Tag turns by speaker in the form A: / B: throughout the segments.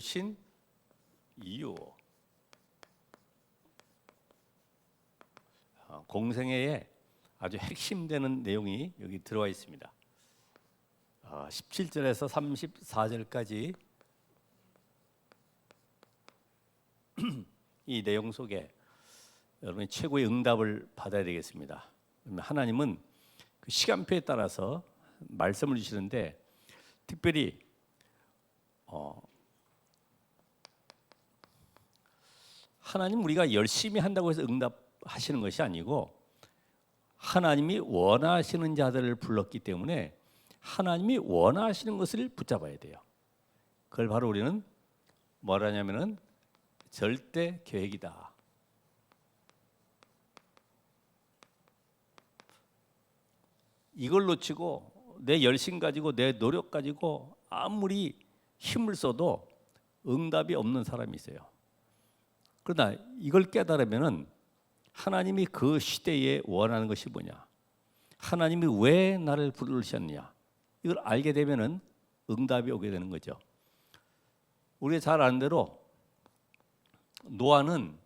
A: 세우신 이유. 공생애에 아주 핵심되는 내용이 여기 들어와 있습니다. 17절에서 34절까지 이 내용 속에 여러분이 최고의 응답을 받아야 되겠습니다. 하나님은 그 시간표에 따라서 말씀을 주시는데 특별히 하나님 우리가 열심히 한다고 해서 응답하시는 것이 아니고 하나님이 원하시는 자들을 불렀기 때문에 하나님이 원하시는 것을 붙잡아야 돼요. 그걸 바로 우리는 뭐라 하냐면은 절대 계획이다. 이걸 놓치고 내 열심 가지고 내 노력 가지고 아무리 힘을 써도 응답이 없는 사람이 있어요. 그러나 이걸 깨달으면은 하나님이 그 시대에 원하는 것이 뭐냐, 하나님이 왜 나를 부르셨느냐, 이걸 알게 되면은 응답이 오게 되는 거죠. 우리가 잘 아는 대로 노아는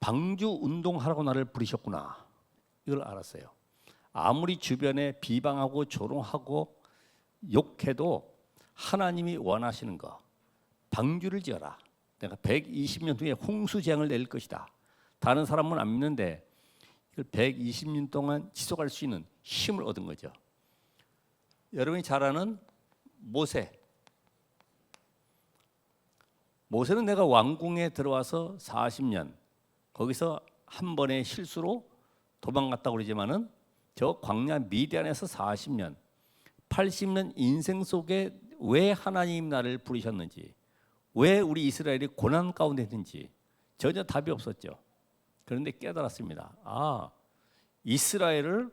A: 방주 운동하라고 나를 부르셨구나, 이걸 알았어요. 아무리 주변에 비방하고 조롱하고 욕해도 하나님이 원하시는 거, 방주를 지어라, 내가 120년 뒤에 홍수재앙을 내릴 것이다. 다른 사람은 안 믿는데 이걸 120년 동안 지속할 수 있는 힘을 얻은 거죠. 여러분이 잘 아는 모세는 내가 왕궁에 들어와서 40년 거기서 한 번의 실수로 도망갔다고 그러지만은 저 광야 미디안에서 40년 80년 인생 속에 왜 하나님 나를 부르셨는지, 왜 우리 이스라엘이 고난 가운데 있는지 전혀 답이 없었죠. 그런데 깨달았습니다. 이스라엘을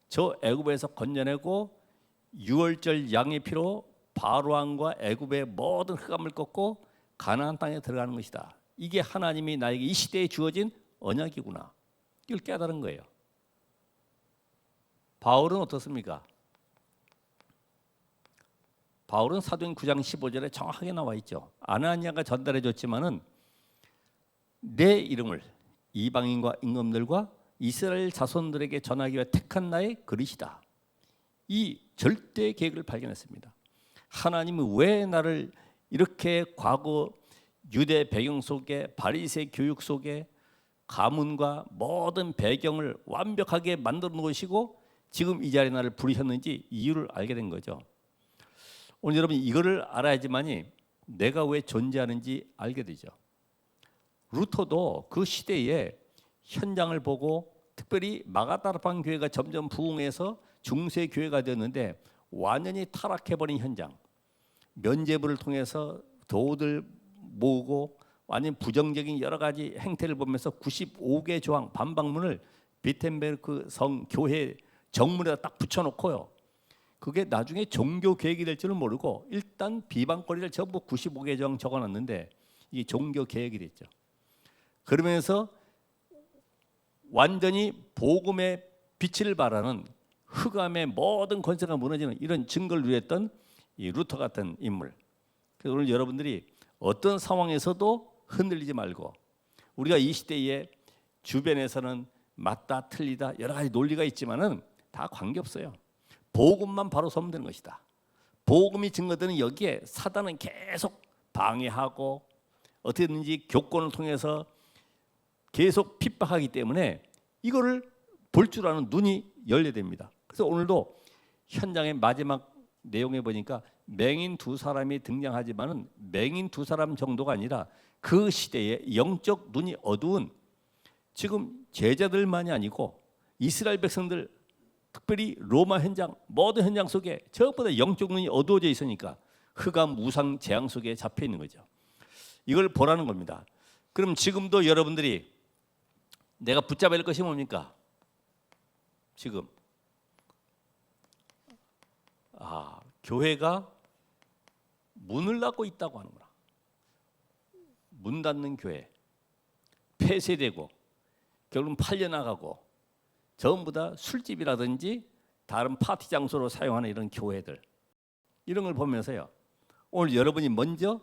A: 저 애굽에서 건져내고 유월절 양의 피로 바로 왕과 애굽의 모든 흑암을 꺾고 가나안 땅에 들어가는 것이다. 이게 하나님이 나에게 이 시대에 주어진 언약이구나. 이걸 깨달은 거예요. 바울은 어떻습니까? 바울은 사도행 9장 15절에 정확하게 나와 있죠. 아나니아가 전달해 줬지만은 내 이름을 이방인과 임금들과 이스라엘 자손들에게 전하기 위해 택한 나의 그릇이다. 이 절대 계획을 발견했습니다. 하나님은 왜 나를 이렇게 과거 유대 배경 속에 바리새 교육 속에 가문과 모든 배경을 완벽하게 만들어 놓으시고 지금 이 자리에 나를 부르셨는지 이유를 알게 된 거죠. 오늘 여러분 이거를 알아야지만이 내가 왜 존재하는지 알게 되죠. 루터도 그 시대에 현장을 보고 특별히 마가다르판 교회가 점점 부흥해서 중세 교회가 되었는데 완전히 타락해버린 현장, 면죄부를 통해서 도우들 모으고 완전 부정적인 여러 가지 행태를 보면서 95개 조항 반박문을 비텐베르크 성 교회 정문에다 딱 붙여놓고요. 그게 나중에 종교 계획이 될 줄은 모르고 일단 비방거리를 전부 95개 조항 적어놨는데 이게 종교 계획이 됐죠. 그러면서 완전히 복음의 빛을 발하는 흑암의 모든 권세가 무너지는 이런 증거를 누렸던 이 루터 같은 인물. 그래서 오늘 여러분들이 어떤 상황에서도 흔들리지 말고, 우리가 이 시대에 주변에서는 맞다 틀리다 여러 가지 논리가 있지만은 다 관계없어요. 복음만 바로 서면 되는 것이다. 복음이 증거되는 여기에 사단은 계속 방해하고 어떻게든지 교권을 통해서 계속 핍박하기 때문에 이거를 볼 줄 아는 눈이 열려야 됩니다. 그래서 오늘도 현장의 마지막 내용에 보니까 맹인 두 사람이 등장하지만은 맹인 두 사람 정도가 아니라 그 시대에 영적 눈이 어두운 지금 제자들만이 아니고 이스라엘 백성들, 특별히 로마 현장 모든 현장 속에 저것보다 영적 눈이 어두워져 있으니까 흑암 우상 재앙 속에 잡혀 있는 거죠. 이걸 보라는 겁니다. 그럼 지금도 여러분들이 내가 붙잡아야 할 것이 뭡니까? 지금 교회가 문을 닫고 있다고 하는구나. 문 닫는 교회, 폐쇄되고 결국은 팔려나가고 전부 다 술집이라든지 다른 파티 장소로 사용하는 이런 교회들, 이런 걸 보면서요, 오늘 여러분이 먼저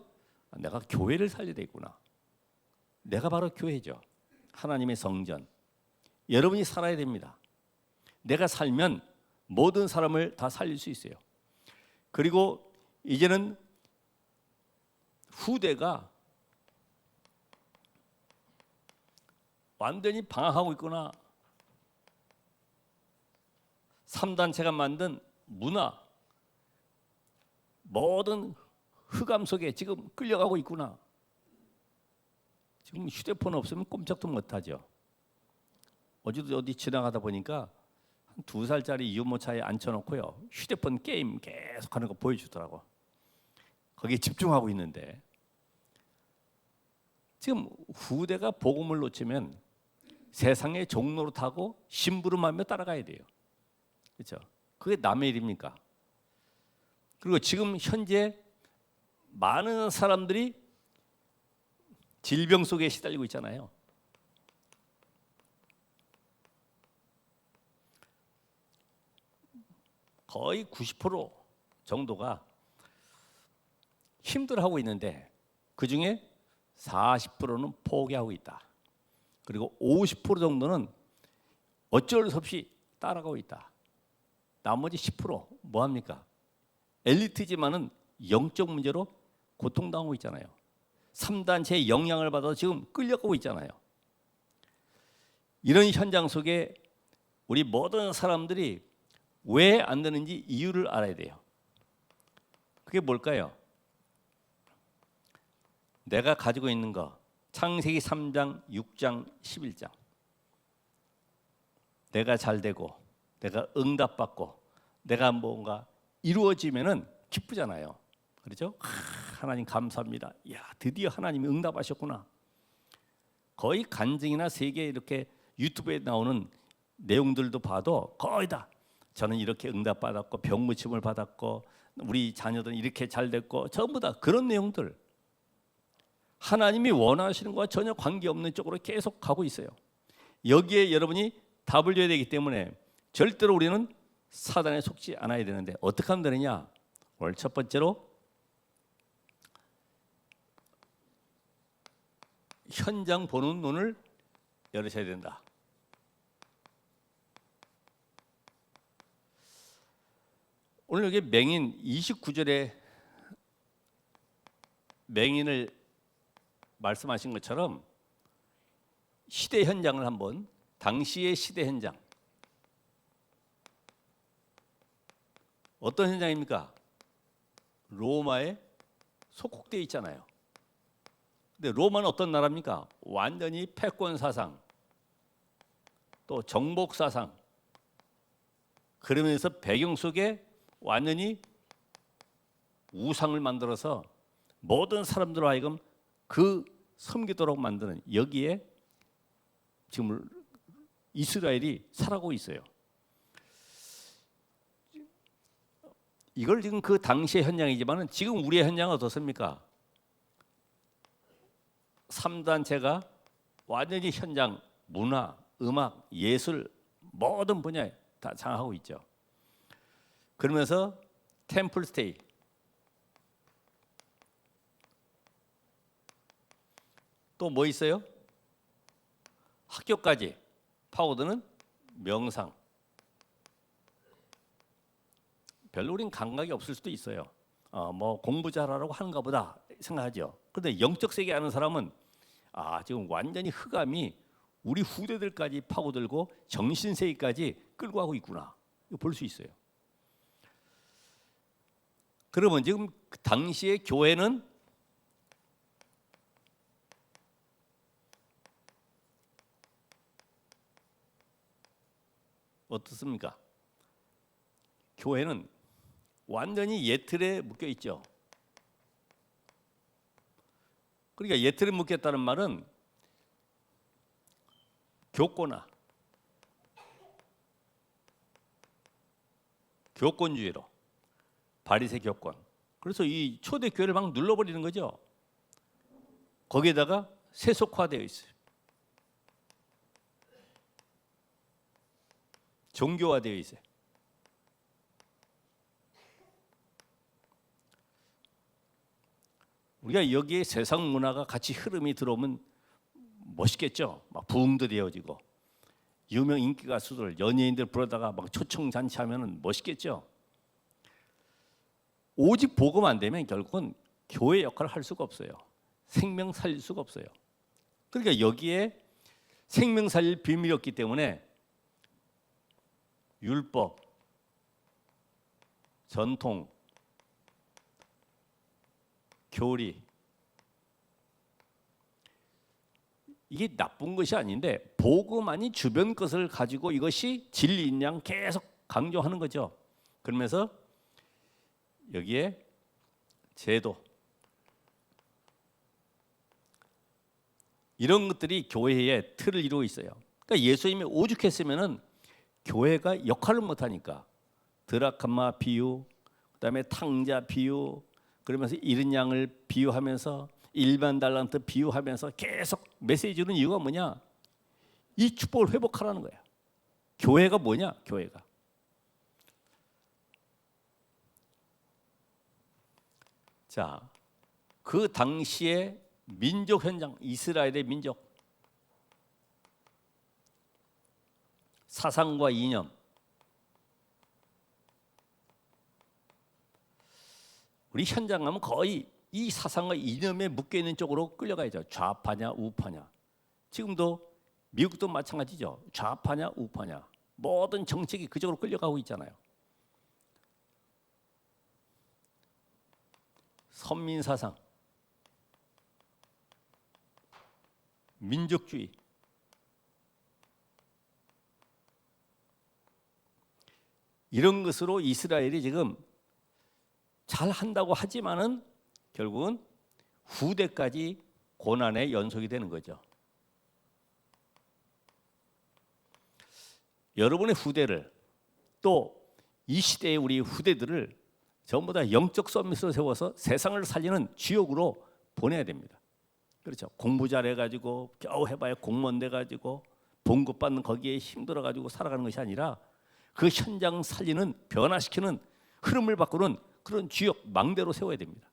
A: 내가 교회를 살려야 되겠구나. 내가 바로 교회죠. 하나님의 성전. 여러분이 살아야 됩니다. 내가 살면 모든 사람을 다 살릴 수 있어요. 그리고 이제는 후대가 완전히 방황하고 있구나. 3단체가 만든 문화, 모든 흑암 속에 지금 끌려가고 있구나. 지금 휴대폰 없으면 꼼짝도 못하죠. 어제도 어디 지나가다 보니까 한 2살짜리 유모차에 앉혀놓고요, 휴대폰 게임 계속하는 거 보여주더라고. 거기에 집중하고 있는데, 지금 후대가 복음을 놓치면 세상의 종로로 타고 심부름하며 따라가야 돼요. 그렇죠? 그게 남의 일입니까? 그리고 지금 현재 많은 사람들이 질병 속에 시달리고 있잖아요. 거의 90% 정도가 힘들어하고 있는데 그중에 40%는 포기하고 있다. 그리고 50% 정도는 어쩔 수 없이 따라가고 있다. 나머지 10% 뭐합니까? 엘리트지만은 영적 문제로 고통당하고 있잖아요. 3단체의 영향을 받아서 지금 끌려가고 있잖아요. 이런 현장 속에 우리 모든 사람들이 왜 안 되는지 이유를 알아야 돼요. 그게 뭘까요? 내가 가지고 있는 거, 창세기 3장, 6장, 11장. 내가 잘 되고, 내가 응답받고, 내가 뭔가 이루어지면은 기쁘잖아요. 그렇죠? 하나님 감사합니다. 야, 드디어 하나님이 응답하셨구나. 거의 간증이나 세계 이렇게 유튜브에 나오는 내용들도 봐도 거의 다 저는 이렇게 응답받았고 병 고침을 받았고 우리 자녀들은 이렇게 잘 됐고 전부 다 그런 내용들. 하나님이 원하시는 것과 전혀 관계없는 쪽으로 계속 가고 있어요. 여기에 여러분이 답을 줘야 되기 때문에 절대로 우리는 사단에 속지 않아야 되는데 어떻게 하면 되느냐? 오늘 첫 번째로 현장 보는 눈을 열으셔야 된다. 오늘 여기 맹인 29절에 맹인을 말씀하신 것처럼 시대 현장을 한번, 당시의 시대 현장, 어떤 현장입니까? 로마에 속국되어 있잖아요. 근데 로마는 어떤 나라입니까? 완전히 패권 사상, 또 정복 사상, 그러면서 배경 속에 완전히 우상을 만들어서 모든 사람들로 하여금 그 섬기도록 만드는, 여기에 지금 이스라엘이 살아가고 있어요. 이걸 지금 그 당시의 현장이지만은 지금 우리의 현장은 어떻습니까? 3단체가 완전히 현장, 문화, 음악, 예술 모든 분야에 다 장악하고 있죠. 그러면서 템플 스테이, 또 뭐 있어요? 학교까지 파고드는 명상. 별로 우린 감각이 없을 수도 있어요. 뭐 공부 잘하라고 하는가 보다 생각하죠. 그런데 영적 세계 아는 사람은 지금 완전히 흑암이 우리 후대들까지 파고들고 정신 세계까지 끌고 가고 있구나. 이거 볼 수 있어요. 그러면 지금 당시의 교회는 어떻습니까? 교회는 완전히 예틀에 묶여 있죠. 그러니까 예틀에 묶였다는 말은 교권화, 교권주의로, 바리새 교권. 그래서 이 초대 교회를 막 눌러버리는 거죠. 거기에다가 세속화되어 있어요. 종교화되어 있어요. 그러니까 여기에 세상 문화가 같이 흐름이 들어오면 멋있겠죠. 막 부흥도 되어지고 유명 인기 가수들, 연예인들 부르다가 막 초청잔치하면은 멋있겠죠. 오직 복음 안 되면 결국은 교회 역할을 할 수가 없어요. 생명 살릴 수가 없어요. 그러니까 여기에 생명 살릴 비밀이 없기 때문에 율법, 전통, 교리, 이게 나쁜 것이 아닌데 복음 아닌 주변 것을 가지고 이것이 진리인 양 계속 강조하는 거죠. 그러면서 여기에 제도, 이런 것들이 교회의 틀을 이루고 있어요. 그러니까 예수님이 오죽했으면은 교회가 역할을 못하니까 드라크마 비유, 그다음에 탕자 비유, 그러면서 잃은 양을 비유하면서 일반 달란트 비유하면서 계속 메시지 주는 이유가 뭐냐? 이 축복을 회복하라는 거야. 교회가 뭐냐? 교회가. 자, 그 당시에 민족 현장, 이스라엘의 민족 사상과 이념, 우리 현장 가면 거의 이 사상과 이념에 묶여 있는 쪽으로 끌려가야죠. 좌파냐 우파냐. 지금도 미국도 마찬가지죠. 좌파냐 우파냐. 모든 정책이 그쪽으로 끌려가고 있잖아요. 선민 사상, 민족주의, 이런 것으로 이스라엘이 지금 잘 한다고 하지만은 결국은 후대까지 고난의 연속이 되는 거죠. 여러분의 후대를, 또 이 시대의 우리 후대들을 전부 다 영적 서밋으로 세워서 세상을 살리는 지옥으로 보내야 됩니다. 그렇죠. 공부 잘해가지고 겨우 해봐야 공무원 돼가지고 봉급 받는 거기에 힘들어가지고 살아가는 것이 아니라 그 현장 살리는, 변화시키는, 흐름을 바꾸는 그런 지역 망대로 세워야 됩니다.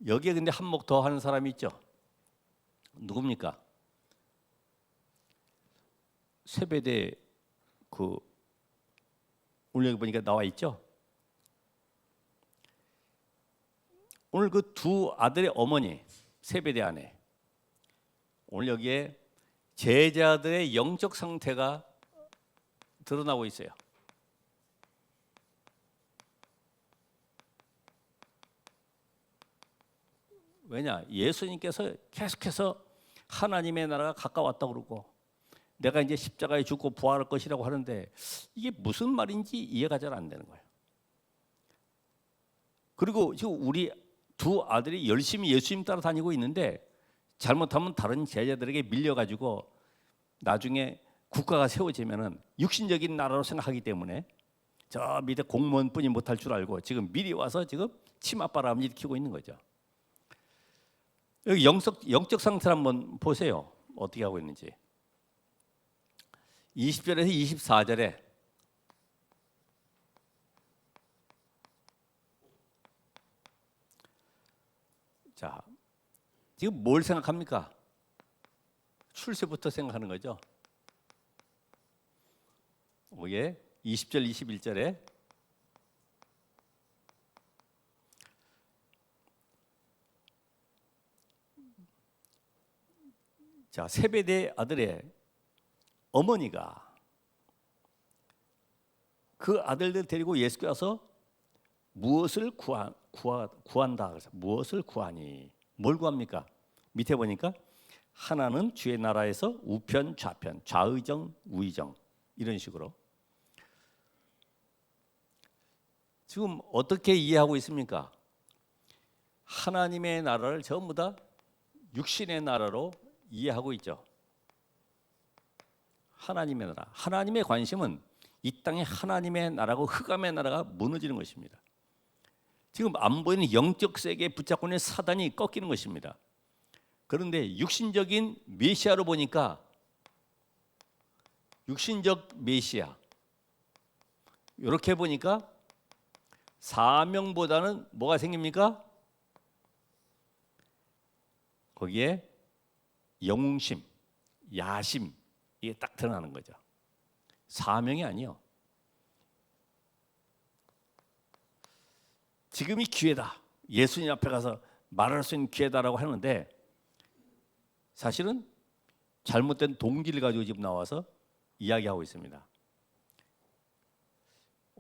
A: 여기에 근데 한몫 더 하는 사람이 있죠. 누굽니까? 세배대 오늘 여기 보니까 나와 있죠. 오늘 그 두 아들의 어머니, 세배대 아내, 오늘 여기에 제자들의 영적 상태가 드러나고 있어요. 왜냐? 예수님께서 계속해서 하나님의 나라가 가까웠다고 그러고 내가 이제 십자가에 죽고 부활할 것이라고 하는데 이게 무슨 말인지 이해가 잘 안 되는 거예요. 그리고 지금 우리 두 아들이 열심히 예수님 따라 다니고 있는데 잘못하면 다른 제자들에게 밀려가지고 나중에 국가가 세워지면은 육신적인 나라로 생각하기 때문에 저 밑에 공무원뿐이 못할 줄 알고 지금 미리 와서 지금 치맛바람을 일으키고 있는 거죠. 여기 영적 상태를 한번 보세요. 어떻게 하고 있는지. 20절에서 24절에 자, 지금 뭘 생각합니까? 출세부터 생각하는 거죠. 이게 20절, 21절에 자, 세베대 아들의 어머니가 그 아들들 데리고 예수께 와서 무엇을 구한다. 그래서 무엇을 구하니? 뭘 구합니까? 밑에 보니까 하나는 주의 나라에서 우편 좌편, 좌의정 우의정, 이런 식으로 지금 어떻게 이해하고 있습니까? 하나님의 나라를 전부 다 육신의 나라로 이해하고 있죠. 하나님의 나라, 하나님의 관심은 이 땅에 하나님의 나라고 흑암의 나라가 무너지는 것입니다. 지금 안 보이는 영적 세계에 붙잡고 있는 사단이 꺾이는 것입니다. 그런데 육신적인 메시아로 보니까 육신적 메시아 이렇게 보니까 사명보다는 뭐가 생깁니까? 거기에 영웅심, 야심 이게 딱 드러나는 거죠. 사명이 아니요. 지금이 기회다. 예수님 앞에 가서 말할 수 있는 기회다라고 하는데 사실은 잘못된 동기를 가지고 지금 나와서 이야기하고 있습니다.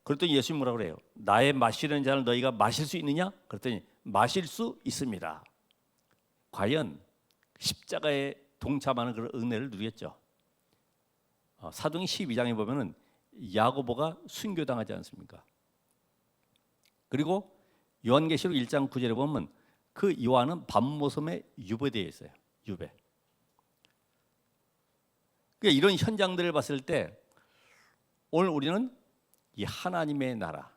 A: 그랬더니 예수님 뭐라 그래요? 나의 마시는 잔을 너희가 마실 수 있느냐? 그랬더니 마실 수 있습니다. 과연 십자가에 동참하는 그런 은혜를 누렸죠. 사도행 12장에 보면은 야고보가 순교당하지 않습니까? 그리고 요한계시록 1장 9절에 보면 그 요한은 밤모섬에 유배되어 있어요. 유배. 그러니까 이런 현장들을 봤을 때 오늘 우리는 이 하나님의 나라,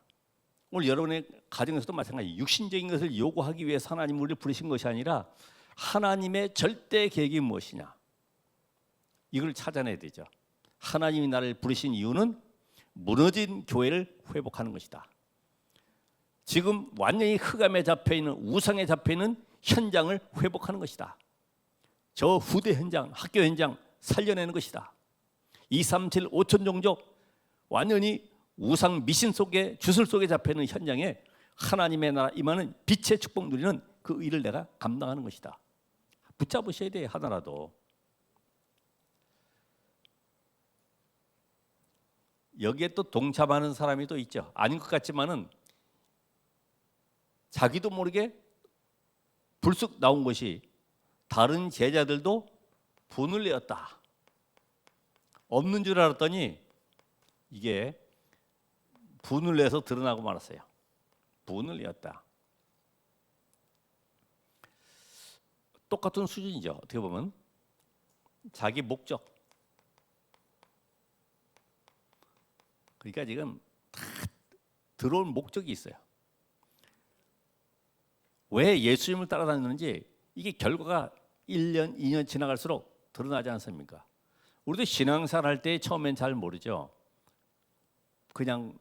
A: 오늘 여러분의 가정에서도 마찬가지, 육신적인 것을 요구하기 위해서 하나님 우리를 부르신 것이 아니라 하나님의 절대 계획이 무엇이냐, 이걸 찾아내야 되죠. 하나님이 나를 부르신 이유는 무너진 교회를 회복하는 것이다. 지금 완전히 흑암에 잡혀있는, 우상에 잡혀있는 현장을 회복하는 것이다. 저 후대 현장, 학교 현장 살려내는 것이다. 237 5천 종족 완전히 우상 미신 속에, 주술 속에 잡혀있는 현장에 하나님의 나라 임하는 빛의 축복 누리는 그 일을 내가 감당하는 것이다. 붙잡으셔야 돼요. 하나라도. 여기에 또 동참하는 사람이 또 있죠. 아닌 것 같지만은 자기도 모르게 불쑥 나온 것이 다른 제자들도 분을 내었다. 없는 줄 알았더니 이게 분을 내서 드러나고 말았어요. 분을 내었다. 똑같은 수준이죠. 어떻게 보면 자기 목적. 그러니까 지금 다 들어온 목적이 있어요. 왜 예수님을 따라다니는지 이게 결과가 1년, 2년 지나갈수록 드러나지 않습니까? 우리도 신앙생활 할 때 처음엔 잘 모르죠. 그냥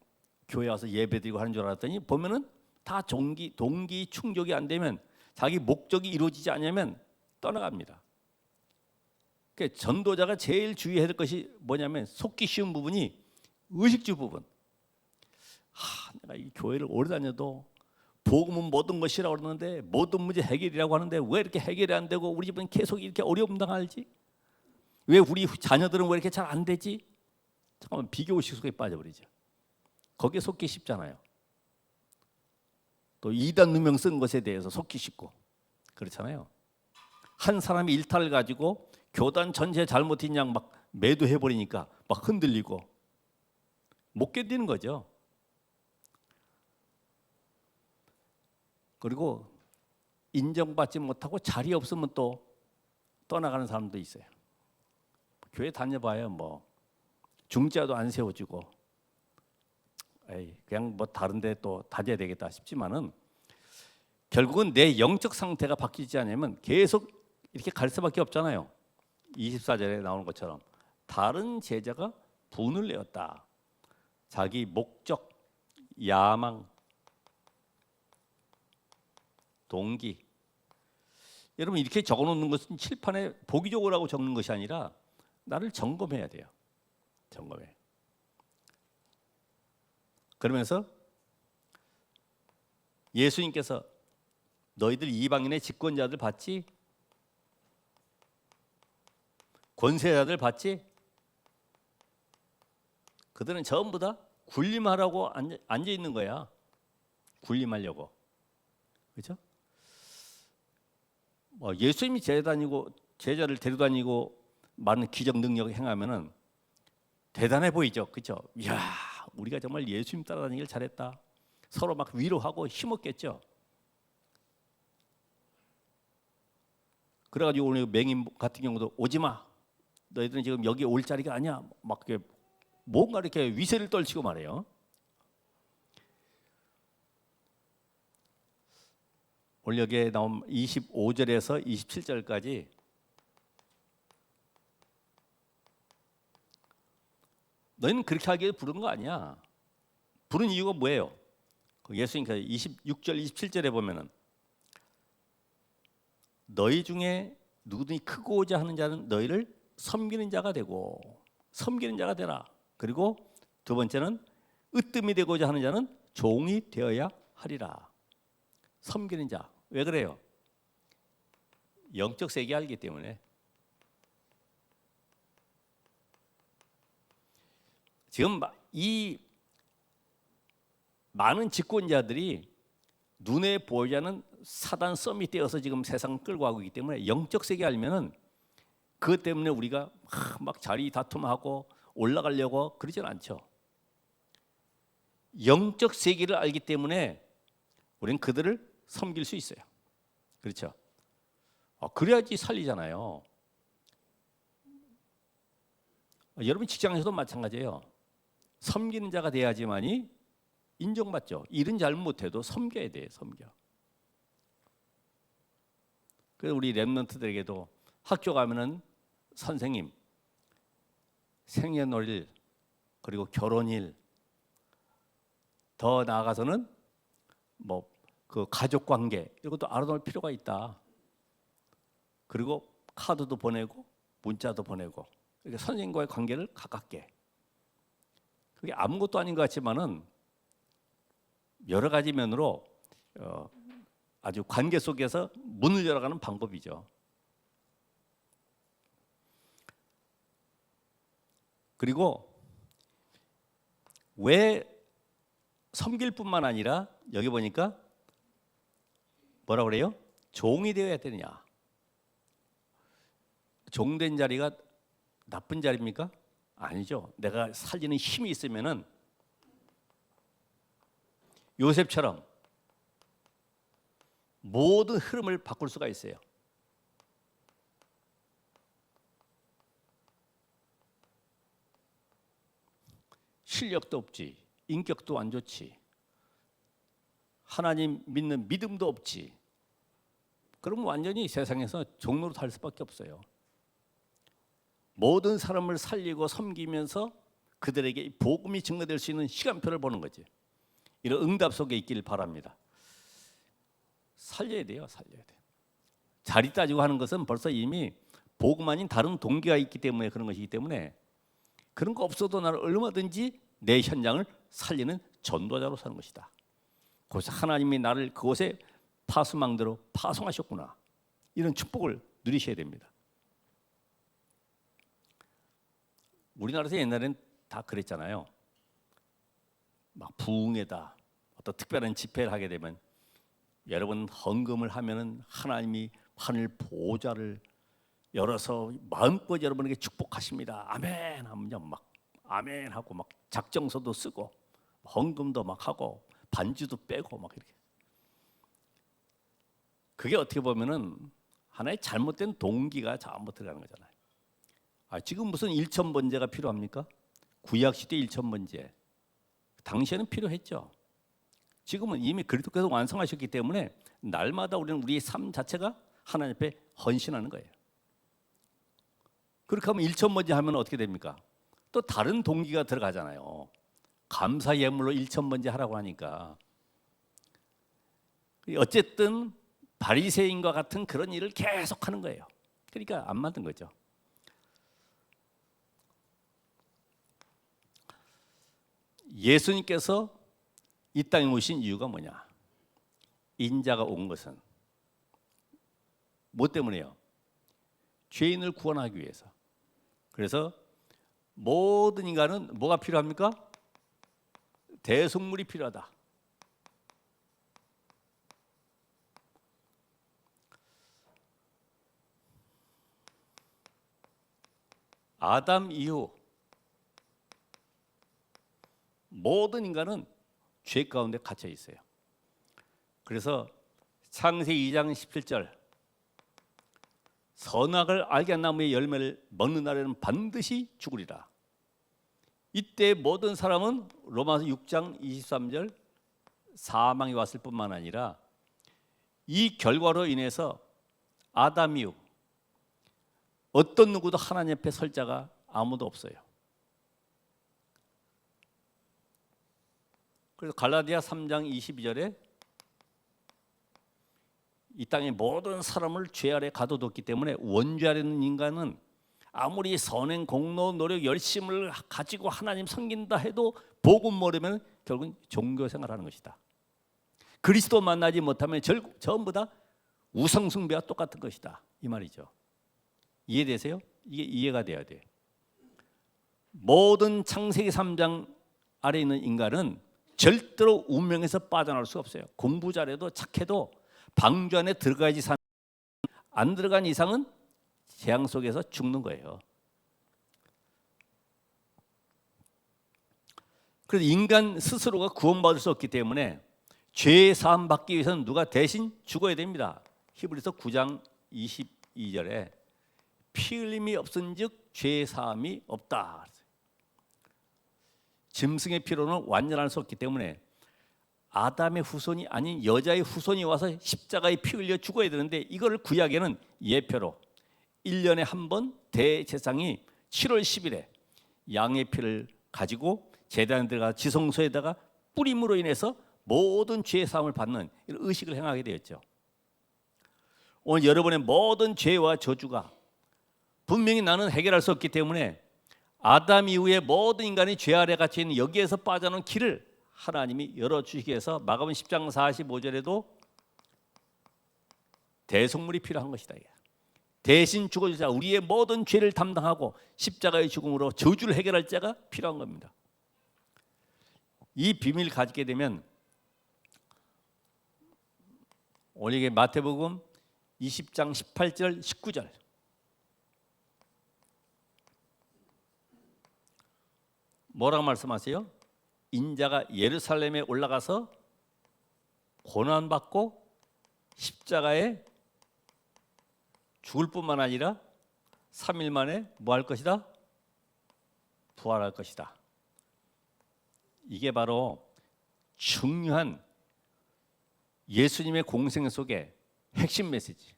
A: 교회 와서 예배드리고 하는 줄 알았더니 보면은 다 동기 충족이 안 되면, 자기 목적이 이루어지지 않으면 떠나갑니다. 그러니까 전도자가 제일 주의해야 될 것이 뭐냐면 속기 쉬운 부분이 의식주 부분. 내가 이 교회를 오래 다녀도 복음은 모든 것이라고 그러는데 모든 문제 해결이라고 하는데 왜 이렇게 해결이 안 되고 우리 집은 계속 이렇게 어려움 당할지? 왜 우리 자녀들은 왜 이렇게 잘 안 되지? 잠깐만, 비교의식 속에 빠져버리죠. 거기에 속기 쉽잖아요. 또 이단 누명 쓴 것에 대해서 속기 쉽고 그렇잖아요. 한 사람이 일탈을 가지고 교단 전체 잘못인 양 막 매도해버리니까 막 흔들리고 못 견디는 거죠. 그리고 인정받지 못하고 자리 없으면 또 떠나가는 사람도 있어요. 교회 다녀봐야 뭐 중자도 안 세워주고, 그냥 뭐 다른데 또 다녀야 되겠다 싶지만은 결국은 내 영적 상태가 바뀌지 않으면 계속 이렇게 갈 수밖에 없잖아요. 24절에 나오는 것처럼 다른 제자가 분을 내었다. 자기 목적, 야망, 동기. 여러분 이렇게 적어놓는 것은 칠판에 보기 좋으라고 적는 것이 아니라 나를 점검해야 돼요. 점검해. 그러면서 예수님께서 너희들 이방인의 집권자들 봤지? 권세자들 봤지? 그들은 전부 다 군림하라고 앉아 있는 거야. 군림하려고. 그렇죠? 예수님이 제자를 데려다니고 많은 기적 능력을 행하면은 대단해 보이죠. 그렇죠? 이야, 우리가 정말 예수님 따라다니길 잘했다. 서로 막 위로하고 힘없겠죠. 그래가지고 오늘 맹인 같은 경우도 오지 마. 너희들은 지금 여기 올 자리가 아니야. 막 뭔가 이렇게 위세를 떨치고 말해요. 오늘 여기에 나온 25절에서 27절까지 너희는 그렇게 하기에 부른 거 아니야. 부른 이유가 뭐예요? 예수님께서 26절 27절에 보면은 너희 중에 누구든지 크고자 하는 자는 너희를 섬기는 자가 되고 섬기는 자가 되라. 그리고 두 번째는 으뜸이 되고자 하는 자는 종이 되어야 하리라. 섬기는 자. 왜 그래요? 영적 세계 알기 때문에. 지금 이 많은 집권자들이 눈에 보이지 않는 사단 썸이 되어서 지금 세상을 끌고 가고 있기 때문에 영적 세계 알면은 그것 때문에 우리가 막 자리 다툼하고 올라가려고 그러지는 않죠. 영적 세계를 알기 때문에 우리는 그들을 섬길 수 있어요. 그렇죠? 그래야지 살리잖아요. 여러분 직장에서도 마찬가지예요. 섬기는 자가 돼야지만이 인정받죠. 일은 잘 못해도 섬겨야 돼요. 섬겨. 그래서 우리 랩런트들에게도 학교 가면은 선생님, 생년월일 그리고 결혼일, 더 나아가서는 뭐 그 가족 관계 이것도 알아놓을 필요가 있다. 그리고 카드도 보내고 문자도 보내고 이렇게 선생님과의 관계를 가깝게. 그게 아무것도 아닌 것 같지만은 여러 가지 면으로 아주 관계 속에서 문을 열어가는 방법이죠. 그리고 왜 섬길 뿐만 아니라 여기 보니까 뭐라 그래요? 종이 되어야 되느냐? 종된 자리가 나쁜 자리입니까? 아니죠. 내가 살리는 힘이 있으면은 요셉처럼 모든 흐름을 바꿀 수가 있어요. 실력도 없지, 인격도 안 좋지, 하나님 믿는 믿음도 없지. 그럼 완전히 세상에서 종로로 살 수밖에 없어요. 모든 사람을 살리고 섬기면서 그들에게 복음이 증거될 수 있는 시간표를 보는 거지. 이런 응답 속에 있길 바랍니다. 살려야 돼요. 살려야 돼. 자리 따지고 하는 것은 벌써 이미 복음 아닌 다른 동기가 있기 때문에 그런 것이기 때문에 그런 거 없어도 나는 얼마든지 내 현장을 살리는 전도자로 사는 것이다. 그래서 하나님이 나를 그곳에 파수망대로 파송하셨구나. 이런 축복을 누리셔야 됩니다. 우리나라에서 옛날엔 다 그랬잖아요. 막 부흥회다, 어떤 특별한 집회를 하게 되면 여러분 헌금을 하면은 하나님이 하늘 보좌를 열어서 마음껏 여러분에게 축복하십니다. 아멘 하면 막 아멘 하고 막 작정서도 쓰고 헌금도 막 하고 반주도 빼고 막 이렇게. 그게 어떻게 보면은 하나의 잘못된 동기가 잘못 들어가는 거잖아요. 지금 무슨 1,000번제가 필요합니까? 구약 시대 1,000번제. 당시에는 필요했죠. 지금은 이미 그리스도께서 완성하셨기 때문에 날마다 우리는 우리의 삶 자체가 하나님 앞에 헌신하는 거예요. 그렇게 하면 1,000번제 하면 어떻게 됩니까? 또 다른 동기가 들어가잖아요. 감사 예물로 1,000번제 하라고 하니까. 어쨌든 바리새인과 같은 그런 일을 계속 하는 거예요. 그러니까 안 맞는 거죠. 예수님께서 이 땅에 오신 이유가 뭐냐? 인자가 온 것은 뭐 때문에요? 죄인을 구원하기 위해서. 그래서 모든 인간은 뭐가 필요합니까? 대속물이 필요하다. 아담 이후 모든 인간은 죄 가운데 갇혀 있어요. 그래서 창세기 2장 17절 선악을 알게 한 나무의 열매를 먹는 날에는 반드시 죽으리라. 이때 모든 사람은 로마서 6장 23절 사망이 왔을 뿐만 아니라 이 결과로 인해서 아담 이후 어떤 누구도 하나님 앞에 설 자가 아무도 없어요. 그래서 갈라디아 3장 22절에 이 땅의 모든 사람을 죄 아래 가둬뒀기 때문에 원죄 아래 있는 인간은 아무리 선행, 공로, 노력, 열심을 가지고 하나님 섬긴다 해도 복음 모르면 결국은 종교 생활하는 것이다. 그리스도 만나지 못하면 전부 다 우상 숭배와 똑같은 것이다. 이 말이죠. 이해되세요? 이게 이해가 돼야 돼. 모든 창세기 3장 아래 있는 인간은 절대로 운명에서 빠져나올 수 없어요. 공부 잘해도 착해도 방주 안에 들어가야지 사는, 안 들어간 이상은 재앙 속에서 죽는 거예요. 그래서 인간 스스로가 구원받을 수 없기 때문에 죄 사함 받기 위해서는 누가 대신 죽어야 됩니다. 히브리서 9장 22절에 피 흘림이 없은즉 죄 사함이 없다. 짐승의 피로는 완전할 수 없기 때문에 아담의 후손이 아닌 여자의 후손이 와서 십자가에 피 흘려 죽어야 되는데 이거를 구약에는 예표로 1년에 한 번 대제사장이 7월 10일에 양의 피를 가지고 제단에 들어가 지성소에다가 뿌림으로 인해서 모든 죄의 사함을 받는 이런 의식을 행하게 되었죠. 오늘 여러분의 모든 죄와 저주가 분명히 나는 해결할 수 없기 때문에 아담 이후에 모든 인간이 죄 아래 갇혀 있는 여기에서 빠져나오는 길을 하나님이 열어주시기 위해서 마가복음 10장 45절에도 대속물이 필요한 것이다. 대신 죽어주자 우리의 모든 죄를 담당하고 십자가의 죽음으로 저주를 해결할 자가 필요한 겁니다. 이 비밀을 가지게 되면 오늘 마태복음 20장 18절 19절 뭐라고 말씀하세요? 인자가 예루살렘에 올라가서 고난받고 십자가에 죽을 뿐만 아니라 3일 만에 뭐 할 것이다? 부활할 것이다. 이게 바로 중요한 예수님의 공생 속의 핵심 메시지.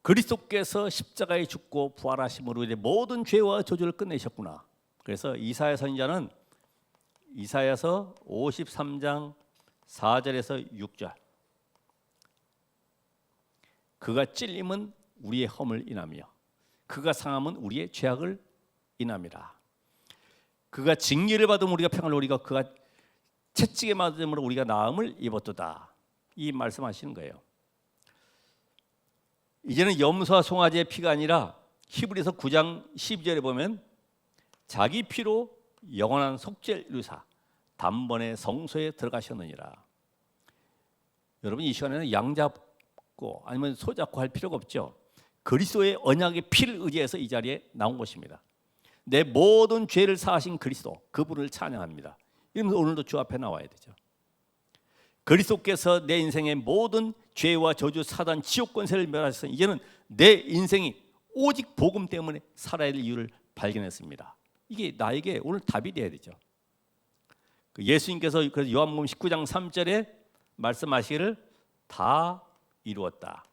A: 그리스도께서 십자가에 죽고 부활하심으로 이제 모든 죄와 저주를 끝내셨구나. 그래서 이사야 선지자는 이사야서 53장 4절에서 6절 그가 찔림은 우리의 허물 인하며 그가 상함은 우리의 죄악을 인함이라. 그가 징계를 받으면 우리가 평안을 누리고 그가 채찍에 맞음으로 우리가 나음을 입었도다. 이 말씀하시는 거예요. 이제는 염소와 송아지의 피가 아니라 히브리서 9장 12절에 보면 자기 피로 영원한 속죄를 이루사 단번에 성소에 들어가셨느니라. 여러분 이 시간에는 양 잡고 아니면 소 잡고 할 필요가 없죠. 그리스도의 언약의 피를 의지해서 이 자리에 나온 것입니다. 내 모든 죄를 사하신 그리스도 그분을 찬양합니다. 이러면서 오늘도 주 앞에 나와야 되죠. 그리스도께서 내 인생의 모든 죄와 저주, 사단, 지옥 권세를 멸하셔서 이제는 내 인생이 오직 복음 때문에 살아야 할 이유를 발견했습니다. 이게 나에게 오늘 답이 돼야 되죠. 예수님께서 그래서 요한복음 19장 3절에 말씀하시기를 다 이루었다.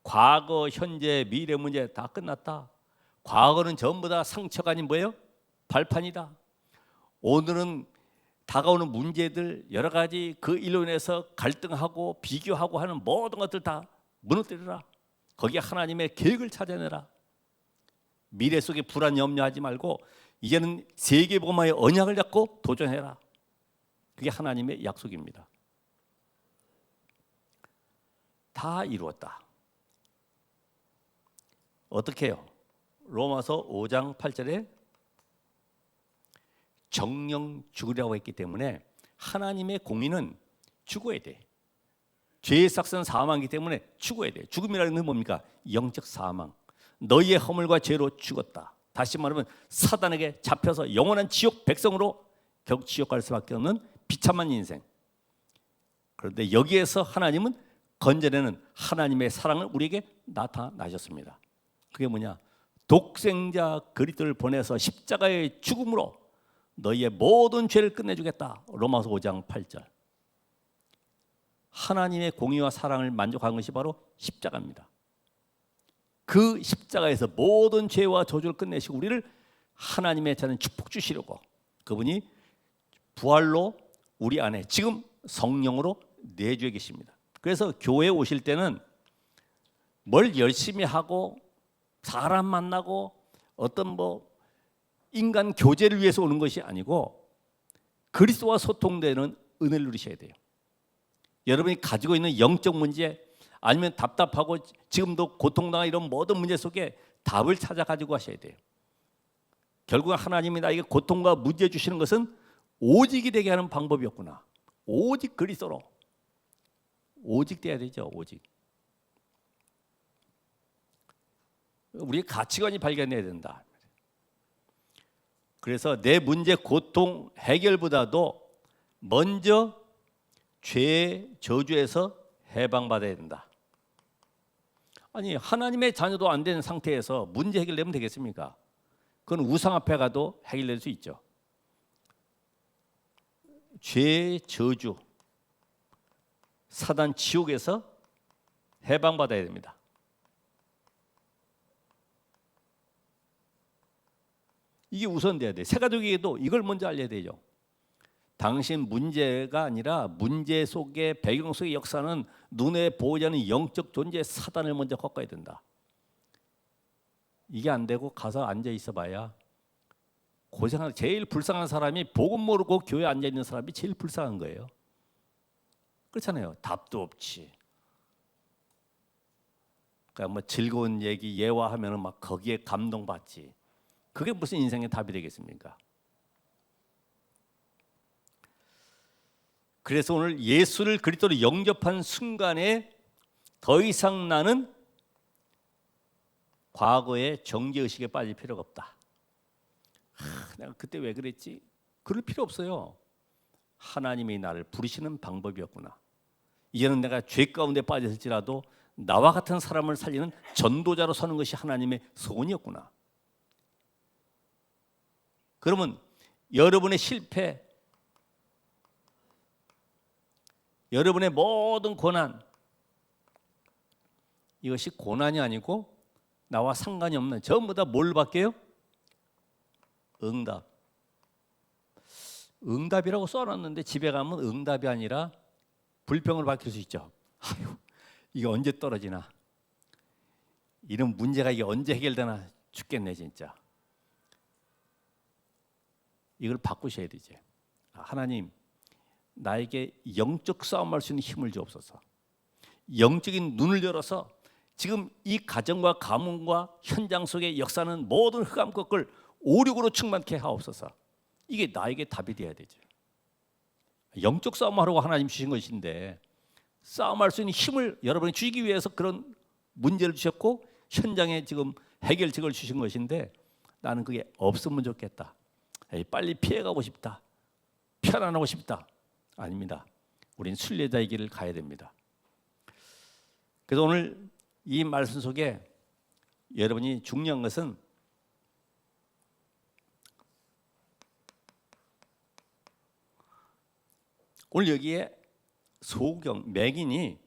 A: 과거, 현재, 미래 문제 다 끝났다. 과거는 전부 다 상처가 아닌 뭐예요? 발판이다. 오늘은 다가오는 문제들 여러 가지 그 일로 인해서 갈등하고 비교하고 하는 모든 것들 다 무너뜨려라. 거기에 하나님의 계획을 찾아내라. 미래 속에 불안 염려하지 말고 이제는 세계복음화의 언약을 잡고 도전해라. 그게 하나님의 약속입니다. 다 이루었다. 어떻게 해요? 로마서 5장 8절에 정령 죽으라고 했기 때문에 하나님의 공의는 죽어야 돼. 죄의 삭스는 사망이기 때문에 죽어야 돼. 죽음이라는 건 뭡니까? 영적 사망. 너희의 허물과 죄로 죽었다. 다시 말하면 사단에게 잡혀서 영원한 지옥 백성으로 결국 지옥 갈 수밖에 없는 비참한 인생. 그런데 여기에서 하나님은 건져내는 하나님의 사랑을 우리에게 나타나셨습니다. 그게 뭐냐? 독생자 그리스도를 보내서 십자가의 죽음으로 너희의 모든 죄를 끝내주겠다. 로마서 5장 8절. 하나님의 공의와 사랑을 만족한 것이 바로 십자가입니다. 그 십자가에서 모든 죄와 저주를 끝내시고 우리를 하나님의 저는 축복 주시려고 그분이 부활로 우리 안에 지금 성령으로 내주에 계십니다. 그래서 교회에 오실 때는 뭘 열심히 하고 사람 만나고 어떤 인간 교제를 위해서 오는 것이 아니고 그리스도와 소통되는 은혜를 누리셔야 돼요. 여러분이 가지고 있는 영적 문제 아니면 답답하고 지금도 고통당한 이런 모든 문제 속에 답을 찾아 가지고 하셔야 돼요. 결국 하나님이 나에게 고통과 문제 주시는 것은 오직이 되게 하는 방법이었구나. 오직 그리스도로 오직 돼야 되죠. 오직. 우리의 가치관이 발견돼야 된다. 그래서 내 문제 고통 해결보다도 먼저 죄의 저주에서 해방받아야 된다. 아니 하나님의 자녀도 안 되는 상태에서 문제 해결되면 되겠습니까? 그건 우상 앞에 가도 해결될 수 있죠. 죄의 저주, 사단 지옥에서 해방받아야 됩니다. 이게 우선돼야 돼. 새 가족에게도 이걸 먼저 알려야 되죠. 당신 문제가 아니라 문제 속의 배경 속의 역사는 눈에 보이지 않는 영적 존재 사단을 먼저 꺾어야 된다. 이게 안 되고 가서 앉아 있어봐야 고생하는 제일 불쌍한 사람이 복음 모르고 교회에 앉아 있는 사람이 제일 불쌍한 거예요. 그렇잖아요. 답도 없지. 그러니까 즐거운 얘기 예화하면은 막 거기에 감동받지. 그게 무슨 인생의 답이 되겠습니까? 그래서 오늘 예수를 그리스도로 영접한 순간에 더 이상 나는 과거의 정죄의식에 빠질 필요가 없다. 내가 그때 왜 그랬지? 그럴 필요 없어요. 하나님이 나를 부르시는 방법이었구나. 이제는 내가 죄 가운데 빠졌을지라도 나와 같은 사람을 살리는 전도자로 서는 것이 하나님의 소원이었구나. 그러면 여러분의 실패, 여러분의 모든 고난, 이것이 고난이 아니고 나와 상관이 없는 전부 다 뭘 받게요? 응답. 응답이라고 써놨는데 집에 가면 응답이 아니라 불평을 밝힐 수 있죠. 아유, 이게 언제 떨어지나? 이런 문제가 이게 언제 해결되나? 죽겠네 진짜. 이걸 바꾸셔야 되지. 하나님, 나에게 영적 싸움할 수 있는 힘을 주옵소서. 영적인 눈을 열어서 지금 이 가정과 가문과 현장 속의 역사는 모든 흑암 꺾을 오륙으로 충만케 하옵소서. 이게 나에게 답이 돼야 되죠. 영적 싸움하라고 하나님 주신 것인데 싸움할 수 있는 힘을 여러분이 주기 위해서 그런 문제를 주셨고 현장에 지금 해결책을 주신 것인데 나는 그게 없으면 좋겠다. 빨리 피해가고 싶다. 편안하고 싶다. 아닙니다. 우린 순례자의 길을 가야 됩니다. 그래서 오늘 이 말씀 속에 여러분이 중요한 것은 오늘 여기에 소경 맹인이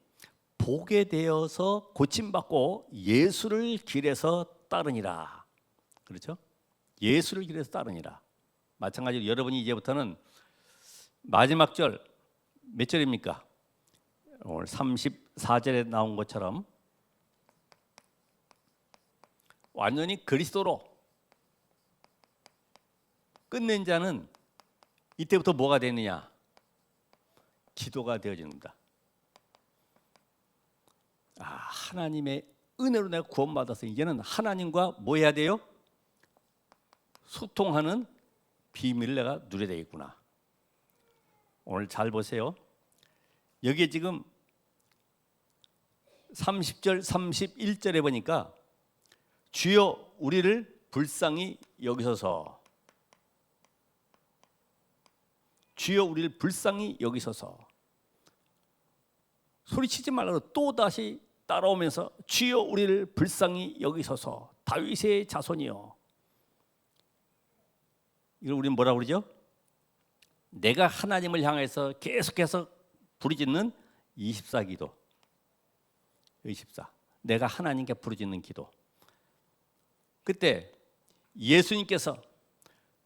A: 보게 되어서 고침받고 예수를 길에서 따르니라. 그렇죠? 예수를 길에서 따르니라. 마찬가지로 여러분이 이제부터는 마지막 절 몇 절입니까? 오늘 34절에 나온 것처럼 완전히 그리스도로 끝낸 자는 이때부터 뭐가 되느냐? 기도가 되어집니다. 하나님의 은혜로 내가 구원받아서 이제는 하나님과 뭐 해야 돼요? 소통하는 비밀을 내가 누려야 되겠구나. 오늘 잘 보세요. 여기에 지금 30절 31절에 보니까 주여 우리를 불쌍히 여기소서. 주여 우리를 불쌍히 여기소서. 소리치지 말라고 또 다시 따라오면서 주여 우리를 불쌍히 여기소서. 다윗의 자손이여. 이걸 우리는 뭐라고 그러죠? 내가 하나님을 향해서 계속해서 부르짖는 24기도. 24. 내가 하나님께 부르짖는 기도. 그때 예수님께서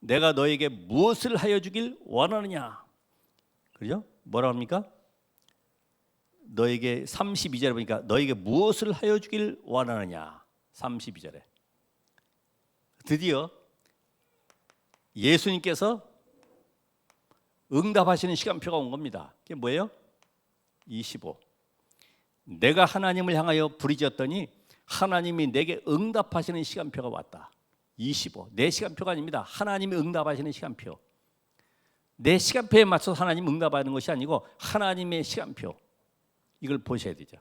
A: 내가 너에게 무엇을 하여 주길 원하느냐. 그죠? 뭐라 합니까? 너에게 32절에 보니까 너에게 무엇을 하여 주길 원하느냐. 32절에 드디어 예수님께서 응답하시는 시간표가 온 겁니다. 그게 뭐예요? 25. 내가 하나님을 향하여 부르짖었더니 하나님이 내게 응답하시는 시간표가 왔다. 25. 내 시간표가 아닙니다. 하나님이 응답하시는 시간표. 내 시간표에 맞춰서 하나님 응답하는 것이 아니고 하나님의 시간표. 이걸 보셔야 되죠.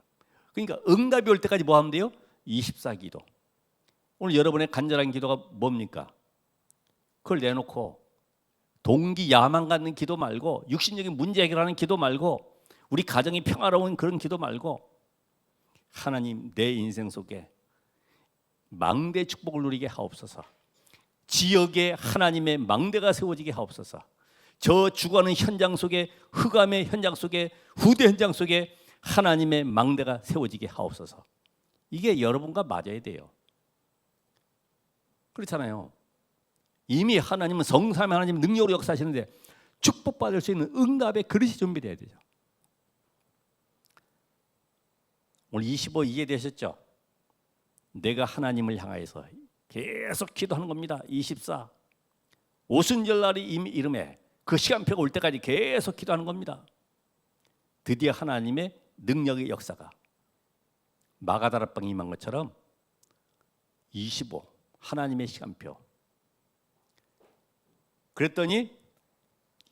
A: 그러니까 응답이 올 때까지 뭐 하면 돼요? 24기도. 오늘 여러분의 간절한 기도가 뭡니까? 그걸 내놓고 동기 야망 갖는 기도 말고, 육신적인 문제 해결하는 기도 말고, 우리 가정이 평화로운 그런 기도 말고, 하나님 내 인생 속에 망대 축복을 누리게 하옵소서. 지역에 하나님의 망대가 세워지게 하옵소서. 저 죽어가는 현장 속에, 흑암의 현장 속에, 후대 현장 속에 하나님의 망대가 세워지게 하옵소서. 이게 여러분과 맞아야 돼요. 그렇잖아요. 이미 하나님은 성삼위 하나님 능력으로 역사하시는데 축복받을 수 있는 응답의 그릇이 준비돼야 되죠. 오늘 25 이해되셨죠? 내가 하나님을 향하여서 계속 기도하는 겁니다. 24 오순절날이 이미 이름에 그 시간표가 올 때까지 계속 기도하는 겁니다. 드디어 하나님의 능력의 역사가 마가다락방에 임한 것처럼 25 하나님의 시간표. 그랬더니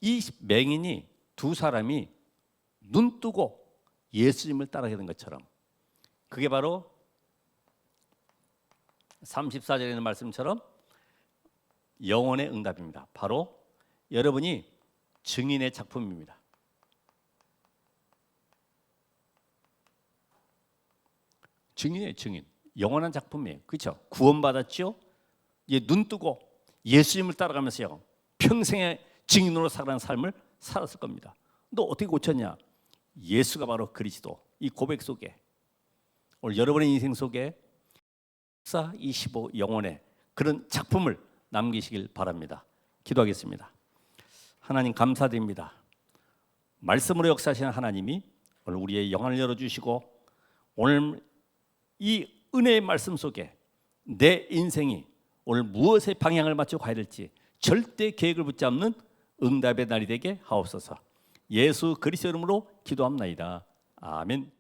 A: 이 맹인이 두 사람이 눈 뜨고 예수님을 따라가게 된 것처럼, 그게 바로 34절에 있는 말씀처럼 영혼의 응답입니다. 바로 여러분이 증인의 작품입니다. 증인이에요. 증인. 영원한 작품이에요. 그렇죠? 구원받았죠? 이제 눈 뜨고 예수님을 따라가면서요, 평생의 증인으로 살아가는 삶을 살았을 겁니다. 너 어떻게 고쳤냐? 예수가 바로 그리스도. 이 고백 속에 오늘 여러분의 인생 속에 25 영혼의 그런 작품을 남기시길 바랍니다. 기도하겠습니다. 하나님 감사드립니다. 말씀으로 역사하시는 하나님이 오늘 우리의 영안을 열어주시고, 오늘 이 은혜의 말씀 속에 내 인생이 오늘 무엇에 방향을 맞춰 가야 될지 절대 계획을 붙잡는 응답의 날이 되게 하옵소서. 예수 그리스도 이름으로 기도합나이다. 아멘.